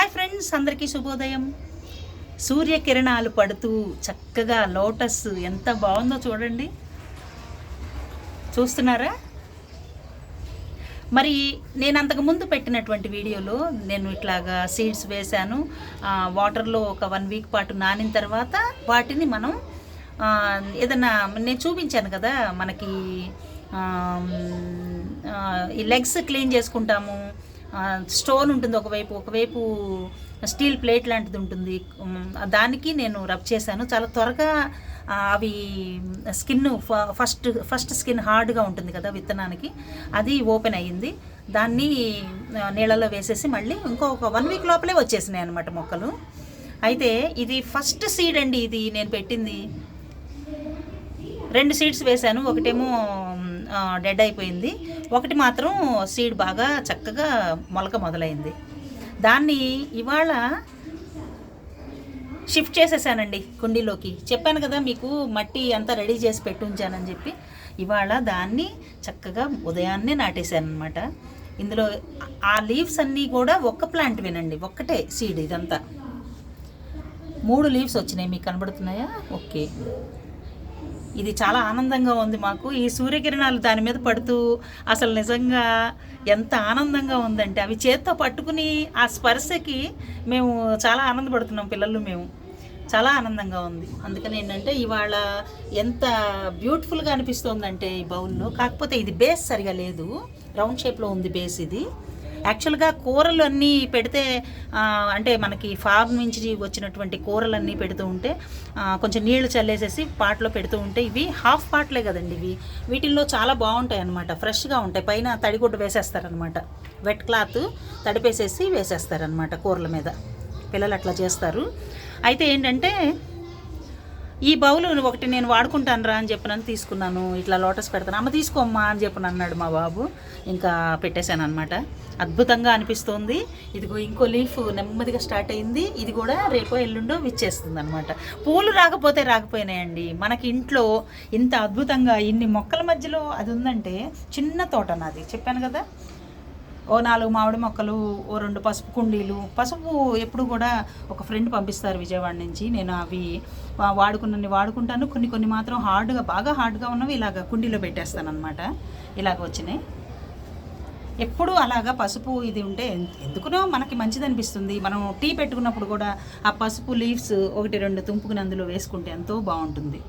Hi friends, అందరికీ శుభోదయం. సూర్యకిరణాలు పడుతూ చక్కగా లోటస్ ఎంత బాగుందో చూడండి. చూస్తున్నారా? మరి నేను అంతకుముందు పెట్టినటువంటి వీడియోలో నేను ఇట్లాగా సీడ్స్ వేశాను. వాటర్లో ఒక 1 వీక్ పాటు నానిన తర్వాత వాటిని మనం ఏదన్నా నేను చూపించాను కదా, మనకి ఈ లెగ్స్ క్లీన్ చేసుకుంటాము. స్టోన్ ఉంటుంది ఒకవైపు స్టీల్ ప్లేట్ లాంటిది ఉంటుంది. దానికి నేను రబ్ చేశాను. చాలా త్వరగా అవి స్కిన్ ఫస్ట్ స్కిన్ హార్డ్గా ఉంటుంది కదా విత్తనానికి, అది ఓపెన్ అయ్యింది. దాన్ని నీళ్ళలో వేసేసి మళ్ళీ ఇంకొక 1 వీక్ లోపలే వచ్చేసినాయి అనమాట మొక్కలు. అయితే ఇది ఫస్ట్ సీడ్ అండి. ఇది నేను పెట్టింది 2 సీడ్స్ వేశాను. ఒకటేమో డెడ్ అయిపోయింది, ఒకటి మాత్రం సీడ్ బాగా చక్కగా మొలక మొదలైంది. దాన్ని ఇవాళ షిఫ్ట్ చేసేసానండి కుండీలోకి. చెప్పాను కదా మీకు, మట్టి అంతా రెడీ చేసి పెట్టుంచానని చెప్పి. ఇవాళ దాన్ని చక్కగా ఉదయాన్నే నాటేశాను అనమాట. ఇందులో ఆ లీవ్స్ అన్నీ కూడా ఒక్క ప్లాంట్ వినండి, ఒక్కటే సీడ్. ఇదంతా 3 లీవ్స్ వచ్చినాయి, మీకు కనబడుతున్నాయా? ఓకే. ఇది చాలా ఆనందంగా ఉంది మాకు. ఈ సూర్యకిరణాలు దాని మీద పడుతూ అసలు నిజంగా ఎంత ఆనందంగా ఉందంటే, అవి చేత్తో పట్టుకుని ఆ స్పర్శకి మేము చాలా ఆనందపడుతున్నాం, పిల్లలు మేము. చాలా ఆనందంగా ఉంది. అందుకని ఏంటంటే ఇవాళ ఎంత బ్యూటిఫుల్గా అనిపిస్తుందంటే ఈ బౌల్లో. కాకపోతే ఇది బేస్ సరిగా లేదు, రౌండ్ షేప్లో ఉంది బేస్. ఇది యాక్చువల్గా కూరలు అన్నీ పెడితే, అంటే మనకి ఫార్మ్ నుంచి వచ్చినటువంటి కూరలన్నీ పెడుతూ ఉంటే కొంచెం నీళ్లు చల్లేసేసి పాట్లో పెడుతూ ఉంటే, ఇవి హాఫ్ పాట్లే కదండి ఇవి, వీటిల్లో చాలా బాగుంటాయి అన్నమాట. ఫ్రెష్గా ఉంటాయి. పైన తడిగుడ్డ వేసేస్తారనమాట, వెట్ క్లాత్ తడిపేసేసి వేసేస్తారనమాట కూరల మీద. పిల్లలు అట్లా చేస్తారు. అయితే ఏంటంటే ఈ బౌల్ ఒకటి నేను వాడుకుంటాను రా అని చెప్పినని తీసుకున్నాను. ఇట్లా లోటస్ పెడతాను. అమ్మ తీసుకోమ్మా అని చెప్పని అన్నాడు మా బాబు. ఇంకా పెట్టేశాను అనమాట. అద్భుతంగా అనిపిస్తుంది. ఇదిగో ఇంకో లీఫ్ నెమ్మదిగా స్టార్ట్ అయింది. ఇది కూడా రేపో ఎల్లుండో విచ్చేస్తుంది అనమాట. పూలు రాకపోయినాయండి. మనకి ఇంట్లో ఇంత అద్భుతంగా ఇన్ని మొక్కల మధ్యలో అది ఉందంటే, చిన్న తోట నాది, చెప్పాను కదా. ఓ 4 మామిడి మొక్కలు, ఓ 2 పసుపు కుండీలు. పసుపు ఎప్పుడు కూడా ఒక ఫ్రెండ్ పంపిస్తారు విజయవాడ నుంచి. నేను అవి వాడుకుంటాను. కొన్ని మాత్రం బాగా హార్డ్గా ఉన్నవి ఇలాగ కుండీలో పెట్టేస్తాను అనమాట. ఇలాగ వచ్చినాయి. ఎప్పుడు అలాగా పసుపు ఇది ఉంటే ఎందుకునో మనకి మంచిది అనిపిస్తుంది. మనం టీ పెట్టుకున్నప్పుడు కూడా ఆ పసుపు లీవ్స్ 1-2 తుంపుకుని అందులో వేసుకుంటే ఎంతో బాగుంటుంది.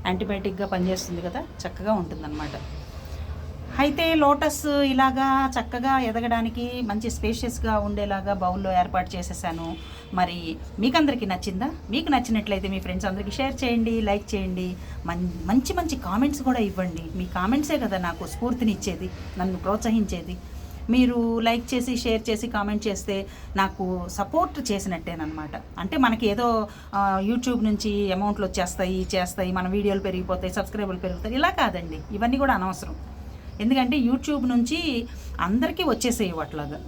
యాంటీబయాటిక్గా పనిచేస్తుంది కదా, చక్కగా ఉంటుందన్నమాట. అయితే లోటస్ ఇలాగా చక్కగా ఎదగడానికి మంచి స్పేషియస్గా ఉండేలాగా బౌల్లో ఏర్పాటు చేసేసాను. మరి మీకందరికీ నచ్చిందా? మీకు నచ్చినట్లయితే మీ ఫ్రెండ్స్ అందరికీ షేర్ చేయండి, లైక్ చేయండి, మంచి కామెంట్స్ కూడా ఇవ్వండి. మీ కామెంట్సే కదా నాకు స్ఫూర్తినిచ్చేది, నన్ను ప్రోత్సహించేది. మీరు లైక్ చేసి, షేర్ చేసి, కామెంట్ చేస్తే నాకు సపోర్ట్ చేసినట్టేనమాట. అంటే మనకి ఏదో యూట్యూబ్ నుంచి అమౌంట్లు చేస్తాయి, మన వీడియోలు పెరిగిపోతాయి, సబ్స్క్రైబర్లు పెరుగుతాయి, ఇలా కాదండి. ఇవన్నీ కూడా అనవసరం. ఎందుకంటే యూట్యూబ్ నుంచి అందరికీ వచ్చేసేవి అట్లాగా.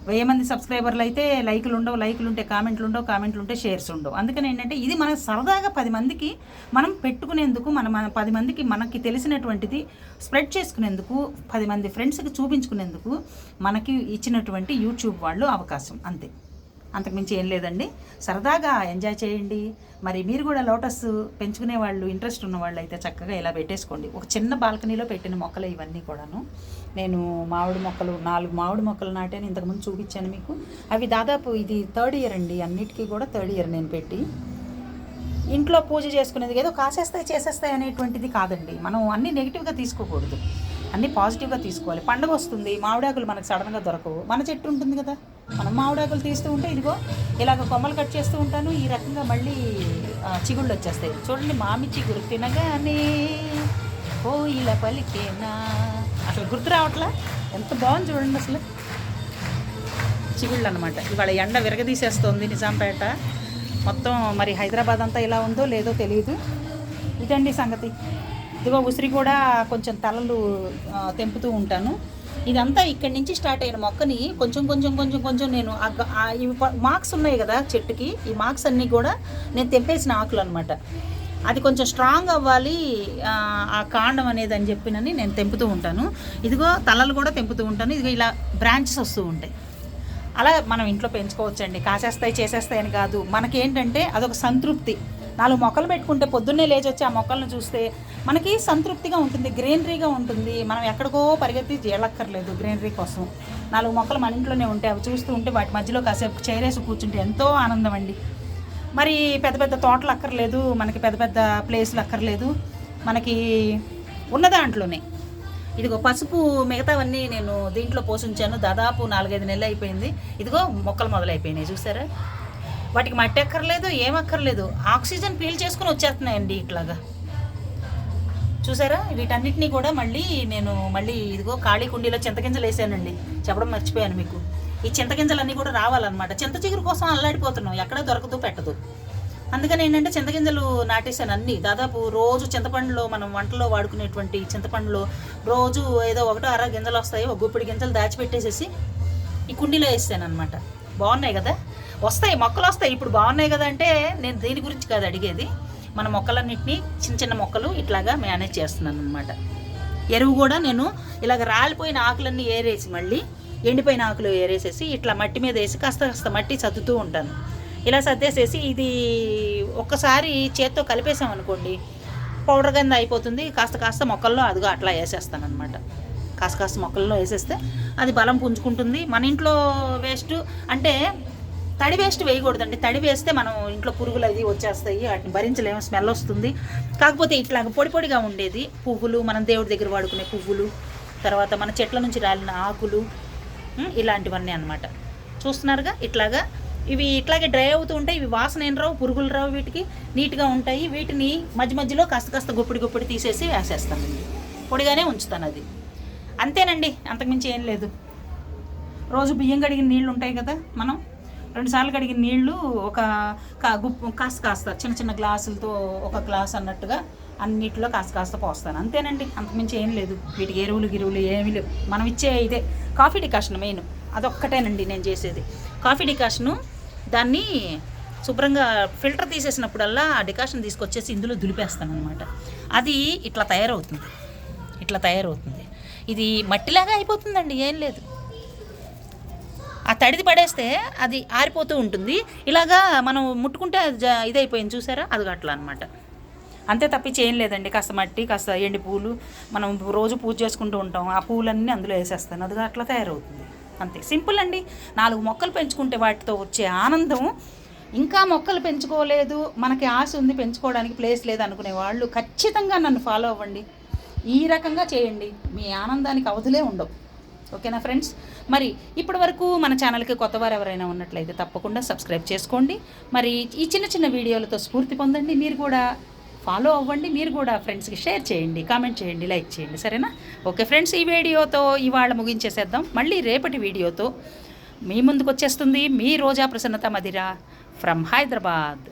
1000 మంది సబ్స్క్రైబర్లు అయితే లైకులు ఉండవు, లైకులు ఉంటే కామెంట్లు ఉండవు, కామెంట్లు ఉంటే షేర్స్ ఉండవు. అందుకని ఏంటంటే ఇది మన సరదాగా 10 మందికి మనం పెట్టుకునేందుకు, మన 10 మందికి మనకి తెలిసినటువంటిది స్ప్రెడ్ చేసుకునేందుకు, 10 మంది ఫ్రెండ్స్కి చూపించుకునేందుకు మనకి ఇచ్చినటువంటి యూట్యూబ్ వాళ్ళు అవకాశం, అంతే. అంతకుమించి ఏం లేదండి. సరదాగా ఎంజాయ్ చేయండి. మరి మీరు కూడా లోటస్ పెంచుకునే వాళ్ళు, ఇంట్రెస్ట్ ఉన్న వాళ్ళు అయితే చక్కగా ఇలా పెట్టేసుకోండి. ఒక చిన్న బాల్కనీలో పెట్టిన మొక్కలు ఇవన్నీ కూడాను. నేను 4 మామిడి మొక్కలు నాటాను. ఇంతకుముందు చూపించాను మీకు. అవి దాదాపు ఇది 3rd ఇయర్ అండి. అన్నిటికీ కూడా 3rd ఇయర్ నేను పెట్టి. ఇంట్లో పూజ చేసుకునేది ఏదో చేసేస్తాయి అనేటువంటిది కాదండి. మనం అన్నీ నెగిటివ్గా తీసుకోకూడదు, అన్నీ పాజిటివ్గా తీసుకోవాలి. పండుగ వస్తుంది, మామిడాకులు మనకు సడన్గా దొరకవు. మన చెట్టు ఉంటుంది కదా, మనం మామిడాకులు తీస్తూ ఉంటే ఇదిగో ఇలాగ కొమ్మలు కట్ చేస్తూ ఉంటాను. ఈ రకంగా మళ్ళీ చిగుళ్ళు వచ్చేస్తాయి. చూడండి, మామి చిగురు తినగానే ఇలా పలికేనా, అసలు గుర్తు రావట్లా, ఎంత బాగుంది చూడండి అసలు. చిగుళ్ళు అనమాట. ఇవాళ ఎండ విరగదీసేస్తుంది నిజాంపేట మొత్తం. మరి హైదరాబాద్ అంతా ఇలా ఉందో లేదో తెలియదు. ఇదండి సంగతి. ఇదిగో ఉసిరి కూడా కొంచెం తలలు తెంపుతూ ఉంటాను. ఇదంతా ఇక్కడి నుంచి స్టార్ట్ అయిన మొక్కని కొంచెం నేను ఇవి మార్క్స్ ఉన్నాయి కదా చెట్టుకి, ఈ మార్క్స్ అన్నీ కూడా నేను తెంపేసిన ఆకులు అనమాట. అది కొంచెం స్ట్రాంగ్ అవ్వాలి ఆ కాండం అనేది అని చెప్పినని నేను తెంపుతూ ఉంటాను. ఇదిగో తలలు కూడా తెంపుతూ ఉంటాను. ఇదిగో ఇలా బ్రాంచెస్ వస్తూ ఉంటాయి. అలా మనం ఇంట్లో పెంచుకోవచ్చండి. కాసేస్తాయి చేసేస్తాయి అని కాదు, మనకేంటంటే అదొక సంతృప్తి. 4 మొక్కలు పెట్టుకుంటే పొద్దున్నే లేచి వచ్చి ఆ మొక్కలను చూస్తే మనకి సంతృప్తిగా ఉంటుంది, గ్రీనరీగా ఉంటుంది. మనం ఎక్కడికో పరిగెత్తి చేయలక్కర్లేదు గ్రీనరీ కోసం. 4 మొక్కలు మన ఇంట్లోనే ఉంటే అవి చూస్తూ ఉంటే వాటి మధ్యలో కాసేపు చైరేసి కూర్చుంటే ఎంతో ఆనందం అండి. మరి పెద్ద పెద్ద తోటలు అక్కర్లేదు మనకి, పెద్ద పెద్ద ప్లేస్లు అక్కర్లేదు మనకి, ఉన్న దాంట్లోనే. ఇదిగో పసుపు మిగతావన్నీ నేను దీంట్లో పోషించాను, దాదాపు 4-5 నెలలు అయిపోయింది. ఇదిగో మొక్కలు మొదలైపోయినాయి చూసారా. వాటికి మట్టి అక్కర్లేదు, ఏమక్కర్లేదు, ఆక్సిజన్ పీల్ చేసుకుని వచ్చేస్తున్నాయండి ఇట్లాగా చూసారా. వీటన్నిటినీ కూడా మళ్ళీ ఇదిగో ఖాళీ కుండీలో చింతగింజలు వేసానండి, చెప్పడం మర్చిపోయాను మీకు. ఈ చింతగింజలన్నీ కూడా రావాలన్నమాట. చింత చిగురు కోసం అల్లాడిపోతున్నాం, ఎక్కడ దొరకదు పెట్టదు. అందుకని ఏంటంటే చింతగింజలు నాటేసాను అన్నీ. దాదాపు రోజు చింతపండులో మనం వంటలో వాడుకునేటువంటి చింతపండులో రోజు ఏదో 1-6 గింజలు వస్తాయి, ఒక గుప్పిడి గింజలు దాచిపెట్టేసేసి ఈ కుండీలో వేసాను అనమాట. బాగున్నాయి కదా, వస్తాయి మొక్కలు వస్తాయి. ఇప్పుడు బాగున్నాయి కదా అంటే నేను దీని గురించి కాదు అడిగేది, మన మొక్కలన్నింటినీ చిన్న చిన్న మొక్కలు ఇట్లాగా మేనేజ్ చేస్తున్నాను అనమాట. ఎరువు కూడా నేను ఇలాగ రాలిపోయిన ఆకులన్నీ ఏరేసి మళ్ళీ ఎండిపోయిన ఆకులు ఏరేసేసి ఇట్లా మట్టి మీద వేసి కాస్త కాస్త మట్టి సర్దుతూ ఉంటాను. ఇలా సర్దేసేసి ఇది ఒక్కసారి చేత్తో కలిపేసాం అనుకోండి పౌడర్ కింద అయిపోతుంది. కాస్త కాస్త మొక్కల్లో అదిగో అట్లా వేసేస్తాను అనమాట. కాస్త కాస్త మొక్కల్లో వేసేస్తే అది బలం పుంజుకుంటుంది. మన ఇంట్లో వేస్ట్ అంటే తడి వేస్ట్ వేయకూడదండి. తడి వేస్తే మనం ఇంట్లో పురుగులు అది వచ్చేస్తాయి, వాటిని భరించలేము, స్మెల్ వస్తుంది. కాకపోతే ఇట్లాగ పొడి పొడిగా ఉండేది పువ్వులు, మనం దేవుడి దగ్గర వాడుకునే పువ్వులు, తర్వాత మన చెట్ల నుంచి రాలిన ఆకులు, ఇలాంటివన్నీ అనమాట. చూస్తున్నారుగా ఇట్లాగా ఇవి ఇట్లాగే డ్రై అవుతూ ఉంటాయి. ఇవి వాసన ఏం రావు, పురుగులు రావు, వీటికి నీట్గా ఉంటాయి. వీటిని మధ్య మధ్యలో కాస్త కాస్త గుప్పిడి తీసేసి వేసేస్తానండి, పొడిగానే ఉంచుతాను. అది అంతేనండి, అంతకుమించి ఏం లేదు. రోజు బియ్యం కడిగిన నీళ్ళు ఉంటాయి కదా, మనం 2 సార్లు కడిగిన నీళ్లు ఒక కాస్త కాస్త చిన్న చిన్న గ్లాసులతో 1 గ్లాస్ అన్నట్టుగా అన్నిటిలో కాస్త కాస్త పోస్తాను, అంతేనండి. అంతకుమించి ఏం లేదు. వీటికి ఎరువులు ఏమీ లేవు. మనం ఇచ్చే ఇదే కాఫీ డికాషన్ మెయిన్, అదొక్కటేనండి నేను చేసేది. కాఫీ డికాషను దాన్ని శుభ్రంగా ఫిల్టర్ తీసేసినప్పుడల్లా ఆ డికాషన్ తీసుకొచ్చేసి ఇందులో దులిపేస్తాను అనమాట. అది ఇట్లా తయారవుతుంది. ఇది మట్టిలాగా అయిపోతుందండి, ఏం లేదు. ఆ తడిది పడేస్తే అది ఆరిపోతూ ఉంటుంది. ఇలాగా మనం ముట్టుకుంటే ఇదైపోయింది చూసారా, అది అట్లా అనమాట. అంతే తప్పించి ఏం లేదండి. కాస్త మట్టి, కాస్త ఎండి పూలు, మనం రోజు పూజ చేసుకుంటూ ఉంటాం, ఆ పూలన్నీ అందులో వేసేస్తాను, అది అట్లా తయారవుతుంది. అంతే, సింపుల్ అండి. 4 మొక్కలు పెంచుకుంటే వాటితో వచ్చే ఆనందం, ఇంకా మొక్కలు పెంచుకోలేదు, మనకి ఆశ ఉంది పెంచుకోవడానికి ప్లేస్ లేదు అనుకునే వాళ్ళు ఖచ్చితంగా నన్ను ఫాలో అవ్వండి. ఈ రకంగా చేయండి, మీ ఆనందానికి అవధులే ఉండవు. ఓకేనా ఫ్రెండ్స్? మరి ఇప్పటి వరకు మన ఛానల్కి కొత్తవారు ఎవరైనా ఉన్నట్లయితే తప్పకుండా సబ్స్క్రైబ్ చేసుకోండి. మరి ఈ చిన్న చిన్న వీడియోలతో స్ఫూర్తి పొందండి. మీరు కూడా ఫాలో అవ్వండి, మీరు కూడా ఫ్రెండ్స్కి షేర్ చేయండి, కామెంట్ చేయండి, లైక్ చేయండి, సరేనా? ఓకే ఫ్రెండ్స్, ఈ వీడియోతో ఇవాళ ముగించేసేద్దాం. మళ్ళీ రేపటి వీడియోతో మీ ముందుకు వచ్చేస్తుంది మీ రోజా ప్రసన్నత మదిర ఫ్రమ్ హైదరాబాద్.